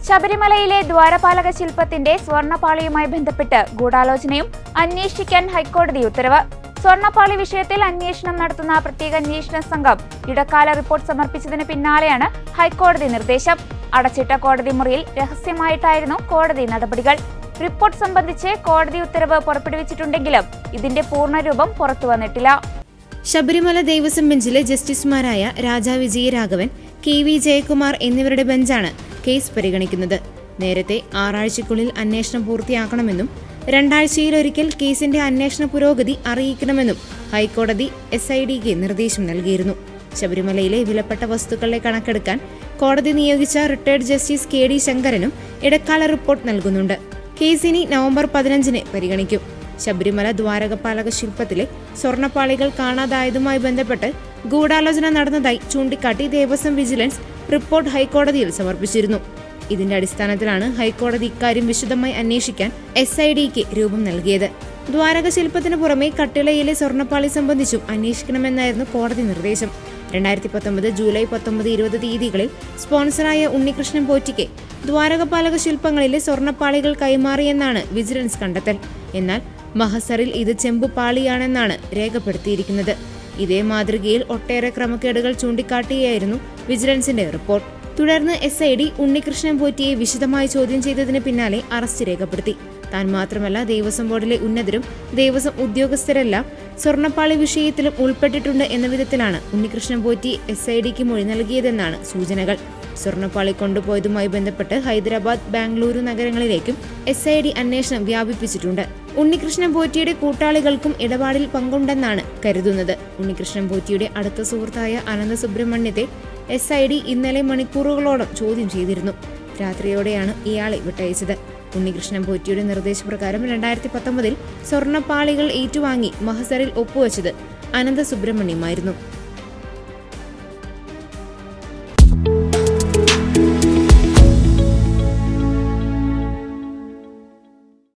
ശബരിമലയിലെ ദ്വാരപാലക ശില്പത്തിന്റെ സ്വർണ്ണപ്പാളിയുമായി ബന്ധപ്പെട്ട് ഗൂഢാലോചനയും അന്വേഷിക്കാൻ ഹൈക്കോടതി ഉത്തരവ്. സ്വർണ്ണപ്പാളി വിഷയത്തിൽ അന്വേഷണം നടത്തുന്ന പ്രത്യേക അന്വേഷണ സംഘം ഇടക്കാല റിപ്പോർട്ട് സമർപ്പിച്ചതിന് പിന്നാലെയാണ് ഹൈക്കോടതി നിർദ്ദേശം. അടച്ചിട്ട കോടതി മുറിയിൽ രഹസ്യമായിട്ടായിരുന്നു കോടതി നടപടികൾ. റിപ്പോർട്ട് സംബന്ധിച്ച് കോടതി ഉത്തരവ് പുറപ്പെടുവിച്ചിട്ടുണ്ടെങ്കിലും ഇതിന്റെ പൂർണ്ണരൂപം പുറത്തുവന്നിട്ടില്ല. ശബരിമല ദേവസ്വം ബെഞ്ചിലെ ജസ്റ്റിസുമാരായ രാജാ വിജയരാഘവൻ, KV ജയകുമാർ എന്നിവരുടെ ബെഞ്ചാണ് കേസ് പരിഗണിക്കുന്നത്. നേരത്തെ 6 ആഴ്ചയ്ക്കുള്ളിൽ അന്വേഷണം പൂർത്തിയാക്കണമെന്നും 2 ആഴ്ചയിലൊരിക്കൽ കേസിന്റെ അന്വേഷണ പുരോഗതി അറിയിക്കണമെന്നും ഹൈക്കോടതി SIDക്ക് നിർദ്ദേശം നൽകിയിരുന്നു. ശബരിമലയിലെ വിലപ്പെട്ട വസ്തുക്കളെ കണക്കെടുക്കാൻ കോടതി നിയോഗിച്ച റിട്ടയർഡ് ജസ്റ്റിസ് KD ശങ്കരനും ഇടക്കാല റിപ്പോർട്ട് നൽകുന്നുണ്ട്. കേസിനി നവംബർ 15-ന് പരിഗണിക്കും. ശബരിമല ദ്വാരപാലക ശില്പത്തിലെ സ്വർണ്ണപ്പാളികൾ കാണാതായതുമായി ബന്ധപ്പെട്ട് ഗൂഢാലോചന നടന്നതായി ചൂണ്ടിക്കാട്ടി ദേവസ്വം വിജിലൻസ് റിപ്പോർട്ട് ഹൈക്കോടതിയിൽ സമർപ്പിച്ചിരുന്നു. ഇതിന്റെ അടിസ്ഥാനത്തിലാണ് ഹൈക്കോടതി ഇക്കാര്യം വിശദമായി അന്വേഷിക്കാൻ SIDക്ക് രൂപം നൽകിയത്. ദ്വാരക ശില്പത്തിന് പുറമെ കട്ടിളയിലെ സ്വർണ്ണപ്പാളി സംബന്ധിച്ചും അന്വേഷിക്കണമെന്നായിരുന്നു കോടതി നിർദ്ദേശം. 2019 ജൂലൈ 19, 20 തീയതികളിൽ സ്പോൺസറായ ഉണ്ണികൃഷ്ണൻ പോറ്റിക്ക് ദ്വാരകപാലക ശില്പങ്ങളിലെ സ്വർണ്ണപ്പാളികൾ കൈമാറിയെന്നാണ് വിജിലൻസ് കണ്ടെത്തൽ. എന്നാൽ മഹസറിൽ ഇത് ചെമ്പുപാളിയാണെന്നാണ് രേഖപ്പെടുത്തിയിരിക്കുന്നത്. ഇതേ മാതൃകയിൽ ഒട്ടേറെ ക്രമക്കേടുകൾ ചൂണ്ടിക്കാട്ടിയായിരുന്നു വിജിലൻസിന്റെ റിപ്പോർട്ട്. തുടർന്ന് SID ഉണ്ണികൃഷ്ണൻ പോറ്റിയെ വിശദമായി ചോദ്യം ചെയ്തതിന് പിന്നാലെ അറസ്റ്റ് രേഖപ്പെടുത്തി. താൻ മാത്രമല്ല ദേവസ്വം ബോർഡിലെ ഉന്നതരും ദേവസ്വം ഉദ്യോഗസ്ഥരെല്ലാം സ്വർണ്ണപ്പാളി വിഷയത്തിലും ഉൾപ്പെട്ടിട്ടുണ്ട് എന്ന വിധത്തിലാണ് ഉണ്ണികൃഷ്ണൻ പോറ്റി SIDക്ക് മൊഴി നൽകിയതെന്നാണ് സൂചനകൾ. സ്വർണ്ണപ്പാളി കൊണ്ടുപോയതുമായി ബന്ധപ്പെട്ട് ഹൈദരാബാദ്, ബാംഗ്ലൂരു നഗരങ്ങളിലേക്കും SID അന്വേഷണം വ്യാപിപ്പിച്ചിട്ടുണ്ട്. ഉണ്ണികൃഷ്ണൻ പോറ്റിയുടെ കൂട്ടാളികൾക്കും ഇടപാടിൽ പങ്കുണ്ടെന്നാണ് കരുതുന്നത്. ഉണ്ണികൃഷ്ണൻ പോറ്റിയുടെ അടുത്ത സുഹൃത്തായ അനന്തസുബ്രഹ്മണ്യത്തെ SID ഇന്നലെ മണിക്കൂറുകളോളം ചോദ്യം ചെയ്തിരുന്നു. രാത്രിയോടെയാണ് ഇയാളെ വിട്ടയച്ചത്. ഉണ്ണികൃഷ്ണൻ പോറ്റിയുടെ നിർദ്ദേശപ്രകാരം 2019 സ്വർണ്ണപ്പാളികൾ ഏറ്റുവാങ്ങി മഹസറിൽ ഒപ്പുവെച്ചത് അനന്തസുബ്രഹ്മണ്യമായിരുന്നു.